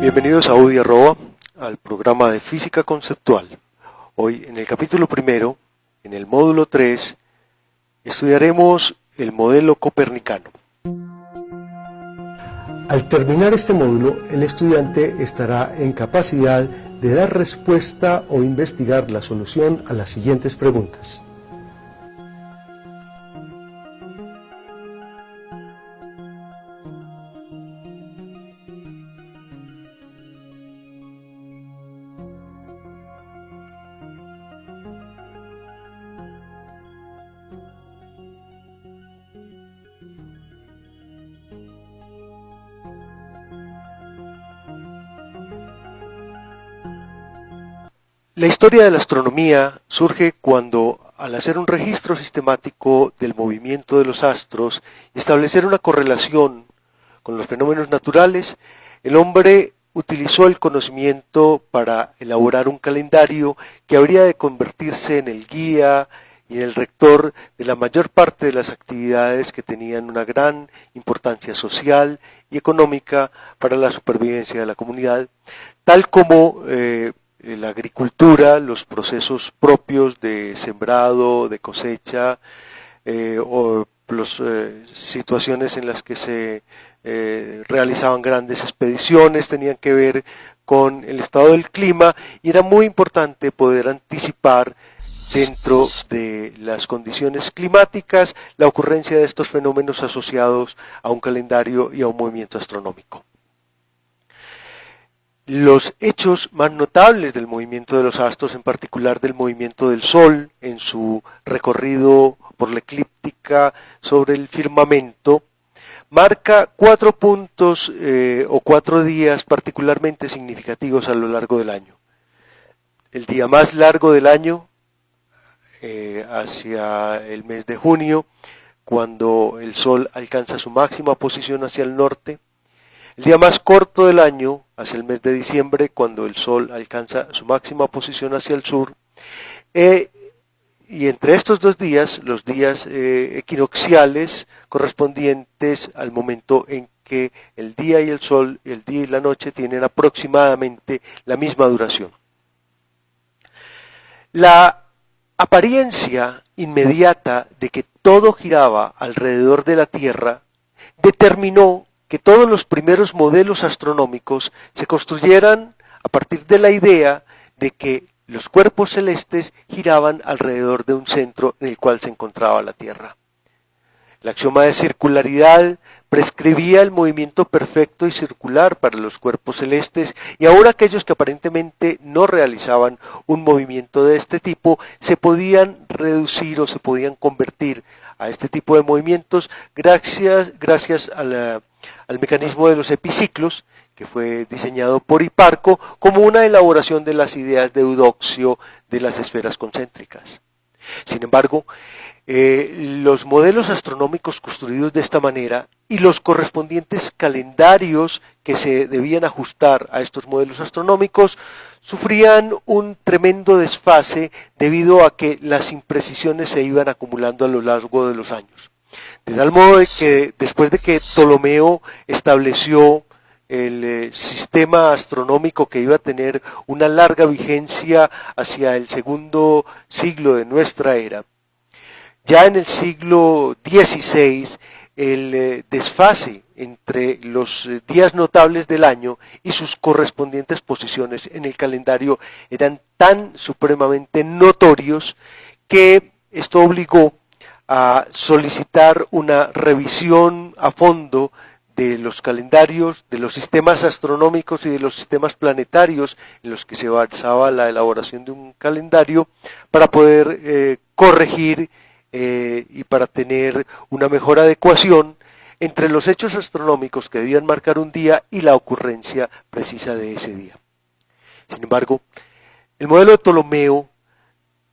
Bienvenidos a UDI Arroba, al programa de Física Conceptual. Hoy, en el capítulo primero, en el módulo 3, estudiaremos el modelo copernicano. Al terminar este módulo, el estudiante estará en capacidad de dar respuesta o investigar la solución a las siguientes preguntas. La historia de la astronomía surge cuando, al hacer un registro sistemático del movimiento de los astros y establecer una correlación con los fenómenos naturales, el hombre utilizó el conocimiento para elaborar un calendario que habría de convertirse en el guía y en el rector de la mayor parte de las actividades que tenían una gran importancia social y económica para la supervivencia de la comunidad, tal como la agricultura, los procesos propios de sembrado, de cosecha, o las situaciones en las que se realizaban grandes expediciones, tenían que ver con el estado del clima, y era muy importante poder anticipar dentro de las condiciones climáticas la ocurrencia de estos fenómenos asociados a un calendario y a un movimiento astronómico. Los hechos más notables del movimiento de los astros, en particular del movimiento del Sol en su recorrido por la eclíptica sobre el firmamento, marca 4 puntos o 4 días particularmente significativos a lo largo del año. El día más largo del año, hacia el mes de junio, cuando el Sol alcanza su máxima posición hacia el norte. El día más corto del año, hacia el mes de diciembre, cuando el Sol alcanza su máxima posición hacia el sur. Y entre estos 2 días, los días equinocciales correspondientes al momento en que el día y el Sol, el día y la noche, tienen aproximadamente la misma duración. La apariencia inmediata de que todo giraba alrededor de la Tierra determinó que todos los primeros modelos astronómicos se construyeran a partir de la idea de que los cuerpos celestes giraban alrededor de un centro en el cual se encontraba la Tierra. El axioma de circularidad prescribía el movimiento perfecto y circular para los cuerpos celestes, y ahora aquellos que aparentemente no realizaban un movimiento de este tipo se podían reducir o se podían convertir a este tipo de movimientos gracias al mecanismo de los epiciclos, que fue diseñado por Hiparco como una elaboración de las ideas de Eudoxio de las esferas concéntricas. Sin embargo, los modelos astronómicos construidos de esta manera y los correspondientes calendarios que se debían ajustar a estos modelos astronómicos sufrían un tremendo desfase debido a que las imprecisiones se iban acumulando a lo largo de los años. De tal modo que después de que Ptolomeo estableció el sistema astronómico que iba a tener una larga vigencia hacia el segundo siglo de nuestra era, ya en el siglo XVI el desfase entre los días notables del año y sus correspondientes posiciones en el calendario eran tan supremamente notorios que esto obligó a solicitar una revisión a fondo de los calendarios, de los sistemas astronómicos y de los sistemas planetarios en los que se basaba la elaboración de un calendario para poder corregir y para tener una mejor adecuación entre los hechos astronómicos que debían marcar un día y la ocurrencia precisa de ese día. Sin embargo, el modelo de Ptolomeo,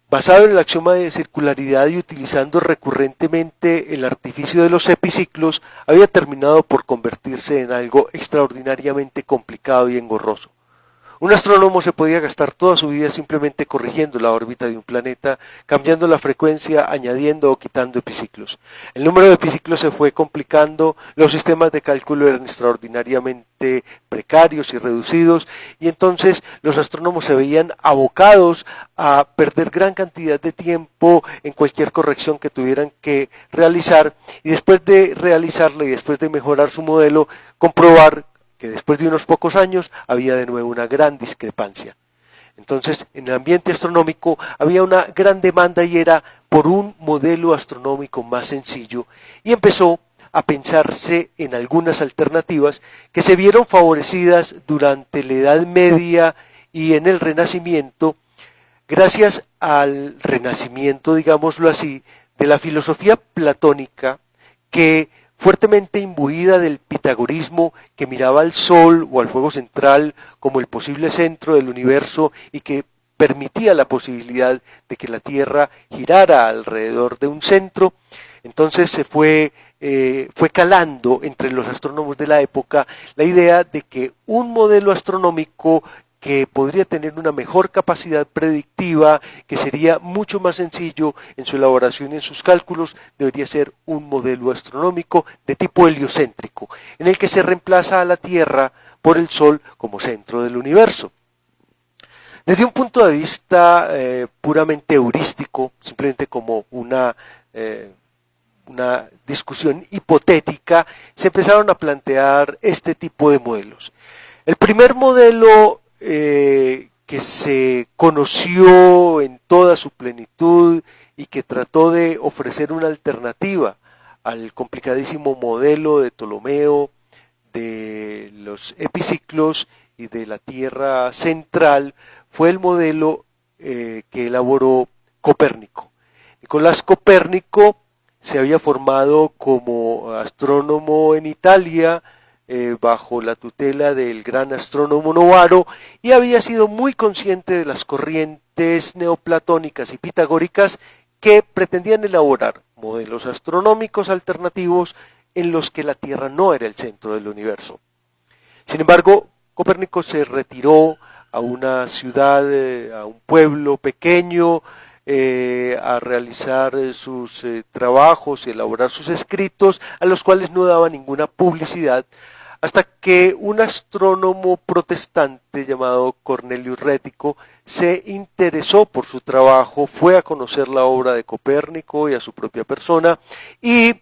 basado en el axioma de circularidad y utilizando recurrentemente el artificio de los epiciclos, había terminado por convertirse en algo extraordinariamente complicado y engorroso. Un astrónomo se podía gastar toda su vida simplemente corrigiendo la órbita de un planeta, cambiando la frecuencia, añadiendo o quitando epiciclos. El número de epiciclos se fue complicando, los sistemas de cálculo eran extraordinariamente precarios y reducidos, y entonces los astrónomos se veían abocados a perder gran cantidad de tiempo en cualquier corrección que tuvieran que realizar, y después de realizarla y después de mejorar su modelo, comprobar que después de unos pocos años había de nuevo una gran discrepancia. Entonces, en el ambiente astronómico había una gran demanda y era por un modelo astronómico más sencillo, y empezó a pensarse en algunas alternativas que se vieron favorecidas durante la Edad Media y en el Renacimiento, gracias al renacimiento, digámoslo así, de la filosofía platónica, que fuertemente imbuida del pitagorismo, que miraba al Sol o al fuego central como el posible centro del universo y que permitía la posibilidad de que la Tierra girara alrededor de un centro. Entonces fue calando entre los astrónomos de la época la idea de que un modelo astronómico que podría tener una mejor capacidad predictiva, que sería mucho más sencillo en su elaboración y en sus cálculos, debería ser un modelo astronómico de tipo heliocéntrico, en el que se reemplaza a la Tierra por el Sol como centro del universo. Desde un punto de vista puramente heurístico, simplemente como una discusión hipotética, se empezaron a plantear este tipo de modelos. El primer modelo que se conoció en toda su plenitud y que trató de ofrecer una alternativa al complicadísimo modelo de Ptolomeo, de los epiciclos y de la Tierra central, fue el modelo que elaboró Copérnico. Nicolás Copérnico se había formado como astrónomo en Italia, bajo la tutela del gran astrónomo Novaro, y había sido muy consciente de las corrientes neoplatónicas y pitagóricas que pretendían elaborar modelos astronómicos alternativos en los que la Tierra no era el centro del universo. Sin embargo, Copérnico se retiró a una ciudad, a un pueblo pequeño, a realizar sus trabajos y elaborar sus escritos, a los cuales no daba ninguna publicidad, hasta que un astrónomo protestante llamado Cornelius Rético se interesó por su trabajo, fue a conocer la obra de Copérnico y a su propia persona, y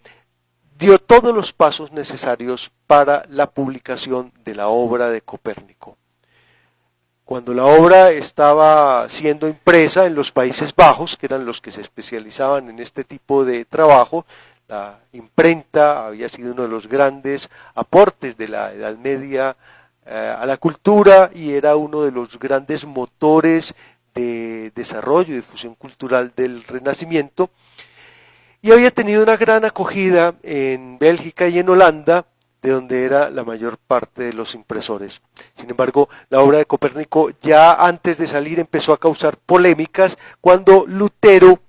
dio todos los pasos necesarios para la publicación de la obra de Copérnico. Cuando la obra estaba siendo impresa en los Países Bajos, que eran los que se especializaban en este tipo de trabajo, la imprenta había sido uno de los grandes aportes de la Edad Media a la cultura y era uno de los grandes motores de desarrollo y difusión cultural del Renacimiento, y había tenido una gran acogida en Bélgica y en Holanda, de donde era la mayor parte de los impresores. Sin embargo, la obra de Copérnico ya antes de salir empezó a causar polémicas cuando Lutero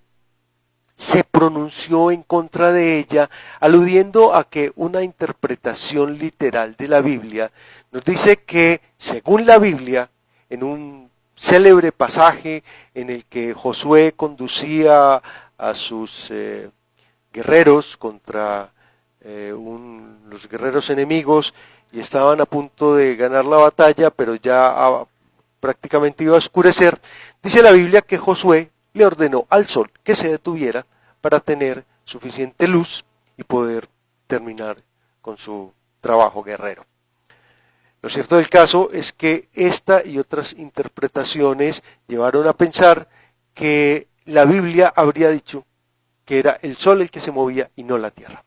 se pronunció en contra de ella, aludiendo a que una interpretación literal de la Biblia nos dice que, según la Biblia, en un célebre pasaje en el que Josué conducía a sus guerreros contra los guerreros enemigos y estaban a punto de ganar la batalla, pero ya prácticamente iba a oscurecer, dice la Biblia que Josué le ordenó al sol que se detuviera para tener suficiente luz y poder terminar con su trabajo guerrero. Lo cierto del caso es que esta y otras interpretaciones llevaron a pensar que la Biblia habría dicho que era el sol el que se movía y no la tierra.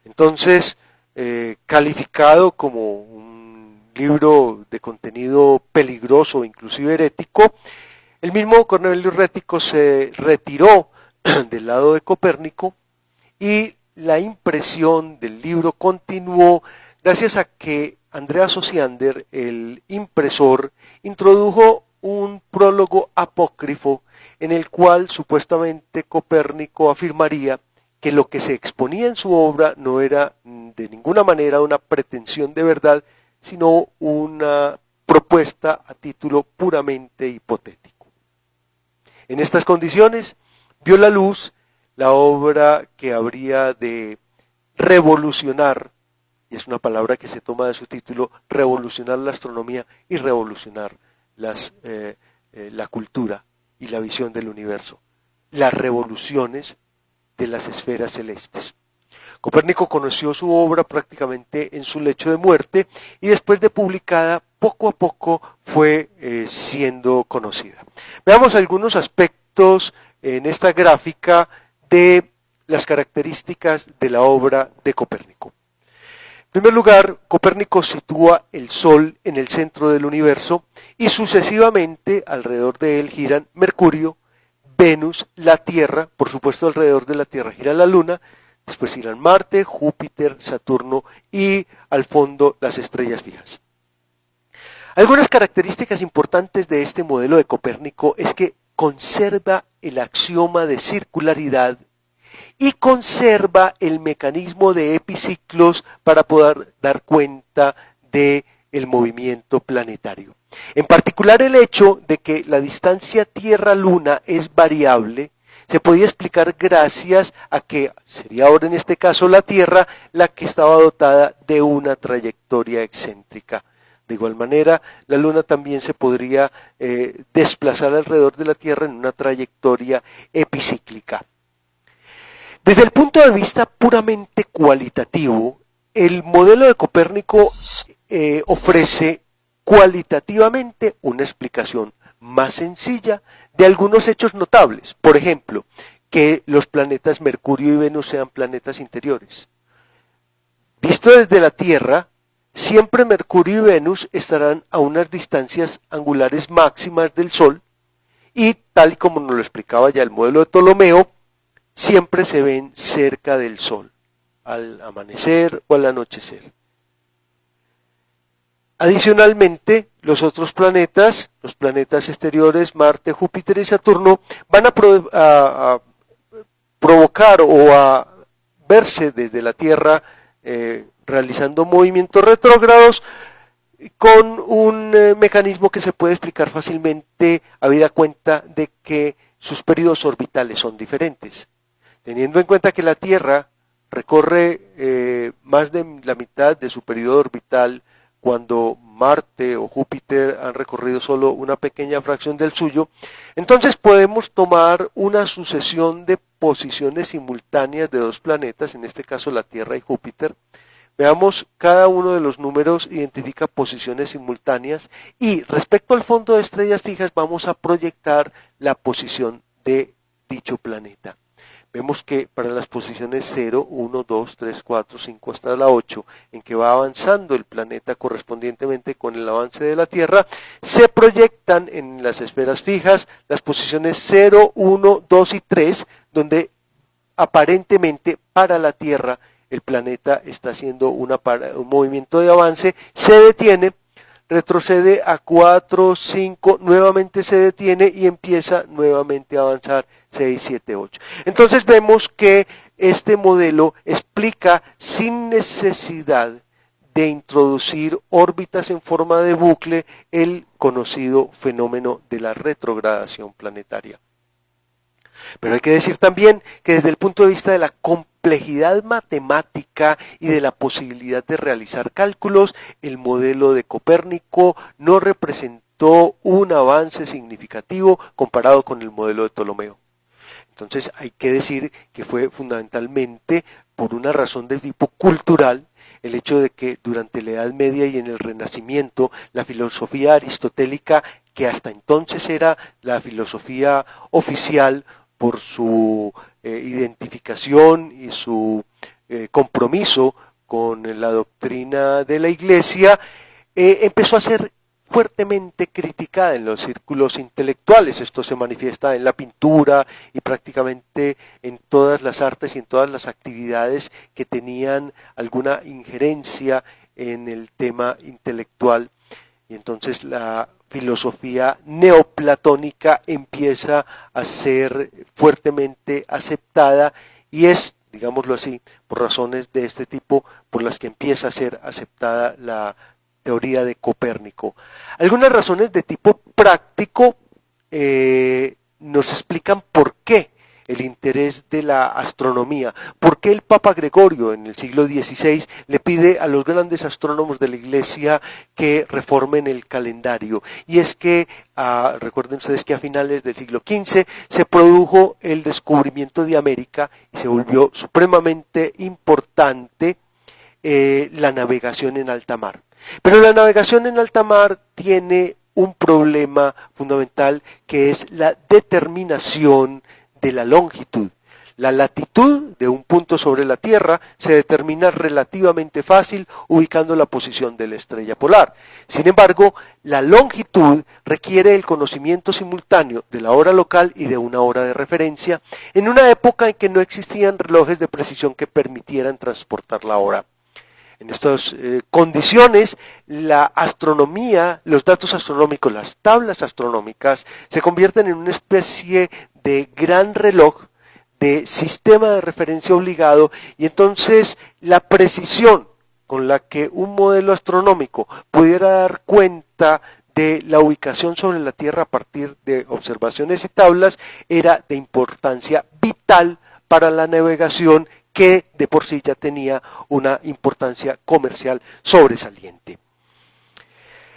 Entonces, calificado como un libro de contenido peligroso, inclusive herético, el mismo Cornelio Rético se retiró del lado de Copérnico y la impresión del libro continuó gracias a que Andreas Osiander, el impresor, introdujo un prólogo apócrifo en el cual supuestamente Copérnico afirmaría que lo que se exponía en su obra no era de ninguna manera una pretensión de verdad, sino una propuesta a título puramente hipotético. En estas condiciones vio la luz la obra que habría de revolucionar, y es una palabra que se toma de su título, revolucionar la astronomía y revolucionar la cultura y la visión del universo, las revoluciones de las esferas celestes. Copérnico conoció su obra prácticamente en su lecho de muerte y después de publicada, poco a poco fue siendo conocida. Veamos algunos aspectos en esta gráfica de las características de la obra de Copérnico. En primer lugar, Copérnico sitúa el Sol en el centro del universo y sucesivamente alrededor de él giran Mercurio, Venus, la Tierra, por supuesto alrededor de la Tierra gira la Luna, después giran Marte, Júpiter, Saturno y al fondo las estrellas fijas. Algunas características importantes de este modelo de Copérnico es que conserva el axioma de circularidad y conserva el mecanismo de epiciclos para poder dar cuenta del movimiento planetario. En particular, el hecho de que la distancia Tierra-Luna es variable se podía explicar gracias a que sería ahora en este caso la Tierra la que estaba dotada de una trayectoria excéntrica. De igual manera, la Luna también se podría desplazar alrededor de la Tierra en una trayectoria epicíclica. Desde el punto de vista puramente cualitativo, el modelo de Copérnico ofrece cualitativamente una explicación más sencilla de algunos hechos notables. Por ejemplo, que los planetas Mercurio y Venus sean planetas interiores. Visto desde la Tierra, siempre Mercurio y Venus estarán a unas distancias angulares máximas del Sol y, tal como nos lo explicaba ya el modelo de Ptolomeo, siempre se ven cerca del Sol, al amanecer o al anochecer. Adicionalmente, los otros planetas, los planetas exteriores, Marte, Júpiter y Saturno, van a provocar o a verse desde la Tierra realizando movimientos retrógrados con un mecanismo que se puede explicar fácilmente habida cuenta de que sus periodos orbitales son diferentes. Teniendo en cuenta que la Tierra recorre más de la mitad de su periodo orbital cuando Marte o Júpiter han recorrido solo una pequeña fracción del suyo, entonces podemos tomar una sucesión de posiciones simultáneas de dos planetas, en este caso la Tierra y Júpiter. Veamos, cada uno de los números identifica posiciones simultáneas y respecto al fondo de estrellas fijas vamos a proyectar la posición de dicho planeta. Vemos que para las posiciones 0, 1, 2, 3, 4, 5 hasta la 8, en que va avanzando el planeta correspondientemente con el avance de la Tierra, se proyectan en las esferas fijas las posiciones 0, 1, 2 y 3, donde aparentemente para la Tierra el planeta está haciendo un movimiento de avance, se detiene, retrocede a 4, 5, nuevamente se detiene y empieza nuevamente a avanzar 6, 7, 8. Entonces vemos que este modelo explica sin necesidad de introducir órbitas en forma de bucle el conocido fenómeno de la retrogradación planetaria. Pero hay que decir también que desde el punto de vista de la complejidad matemática y de la posibilidad de realizar cálculos, el modelo de Copérnico no representó un avance significativo comparado con el modelo de Ptolomeo. Entonces hay que decir que fue fundamentalmente por una razón de tipo cultural, el hecho de que durante la Edad Media y en el Renacimiento la filosofía aristotélica, que hasta entonces era la filosofía oficial por su identificación y su compromiso con la doctrina de la Iglesia, empezó a ser fuertemente criticada en los círculos intelectuales. Esto se manifiesta en la pintura y prácticamente en todas las artes y en todas las actividades que tenían alguna injerencia en el tema intelectual. Y entonces la filosofía neoplatónica empieza a ser fuertemente aceptada y es, digámoslo así, por razones de este tipo, por las que empieza a ser aceptada la teoría de Copérnico. Algunas razones de tipo práctico nos explican por qué el interés de la astronomía, por qué el Papa Gregorio en el siglo XVI le pide a los grandes astrónomos de la Iglesia que reformen el calendario. Y es que, recuerden ustedes que a finales del siglo XV se produjo el descubrimiento de América y se volvió supremamente importante la navegación en alta mar. Pero la navegación en alta mar tiene un problema fundamental que es la determinación de la longitud. La latitud de un punto sobre la Tierra se determina relativamente fácil ubicando la posición de la estrella polar. Sin embargo, la longitud requiere el conocimiento simultáneo de la hora local y de una hora de referencia en una época en que no existían relojes de precisión que permitieran transportar la hora. En estas condiciones, la astronomía, los datos astronómicos, las tablas astronómicas, se convierten en una especie de gran reloj, de sistema de referencia obligado, y entonces la precisión con la que un modelo astronómico pudiera dar cuenta de la ubicación sobre la Tierra a partir de observaciones y tablas era de importancia vital para la navegación, que de por sí ya tenía una importancia comercial sobresaliente.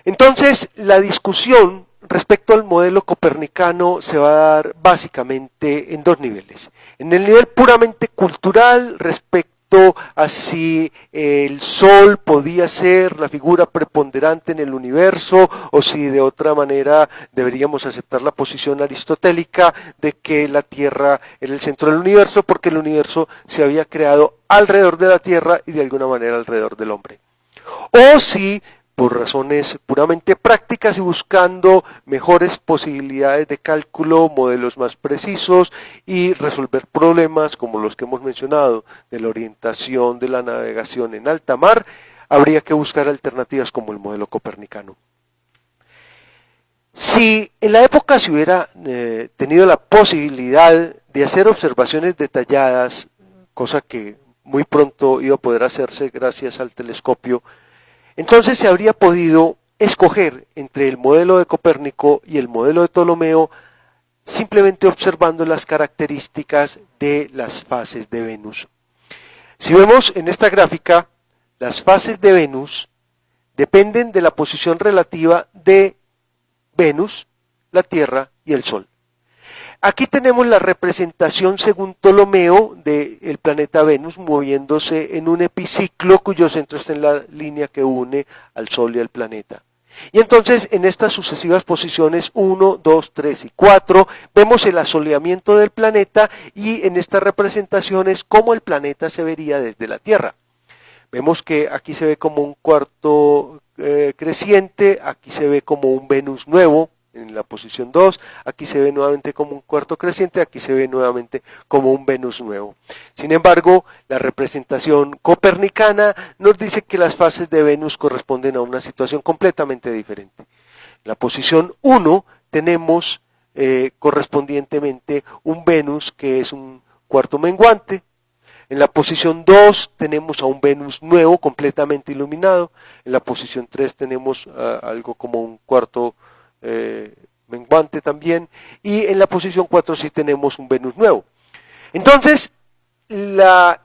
Entonces, la discusión respecto al modelo copernicano se va a dar básicamente en dos niveles. En el nivel puramente cultural, respecto a si el Sol podía ser la figura preponderante en el universo o si de otra manera deberíamos aceptar la posición aristotélica de que la Tierra era el centro del universo porque el universo se había creado alrededor de la Tierra y de alguna manera alrededor del hombre. O si por razones puramente prácticas y buscando mejores posibilidades de cálculo, modelos más precisos y resolver problemas como los que hemos mencionado de la orientación de la navegación en alta mar, habría que buscar alternativas como el modelo copernicano. Si en la época se hubiera tenido la posibilidad de hacer observaciones detalladas, cosa que muy pronto iba a poder hacerse gracias al telescopio, entonces se habría podido escoger entre el modelo de Copérnico y el modelo de Ptolomeo simplemente observando las características de las fases de Venus. Si vemos en esta gráfica, las fases de Venus dependen de la posición relativa de Venus, la Tierra y el Sol. Aquí tenemos la representación según Ptolomeo del planeta Venus moviéndose en un epiciclo cuyo centro está en la línea que une al Sol y al planeta. Y entonces en estas sucesivas posiciones 1, 2, 3 y 4 vemos el asoleamiento del planeta y en estas representaciones cómo el planeta se vería desde la Tierra. Vemos que aquí se ve como un cuarto creciente, aquí se ve como un Venus nuevo, en la posición 2, aquí se ve nuevamente como un cuarto creciente, aquí se ve nuevamente como un Venus nuevo. Sin embargo, la representación copernicana nos dice que las fases de Venus corresponden a una situación completamente diferente. En la posición 1 tenemos correspondientemente un Venus que es un cuarto menguante. En la posición 2 tenemos a un Venus nuevo completamente iluminado. En la posición 3 tenemos algo como un cuarto menguante también, y en la posición 4 sí tenemos un Venus nuevo. Entonces, la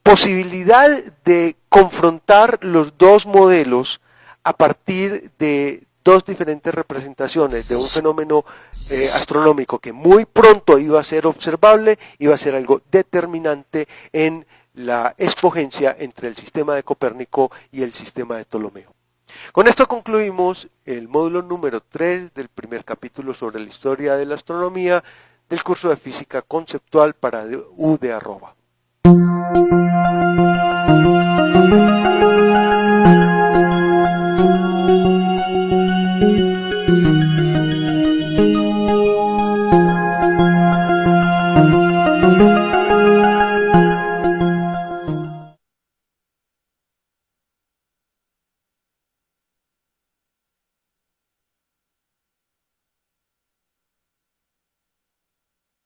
posibilidad de confrontar los dos modelos a partir de dos diferentes representaciones de un fenómeno astronómico que muy pronto iba a ser observable, iba a ser algo determinante en la escogencia entre el sistema de Copérnico y el sistema de Ptolomeo. Con esto concluimos el módulo número 3 del primer capítulo sobre la historia de la astronomía del curso de física conceptual para U de arroba.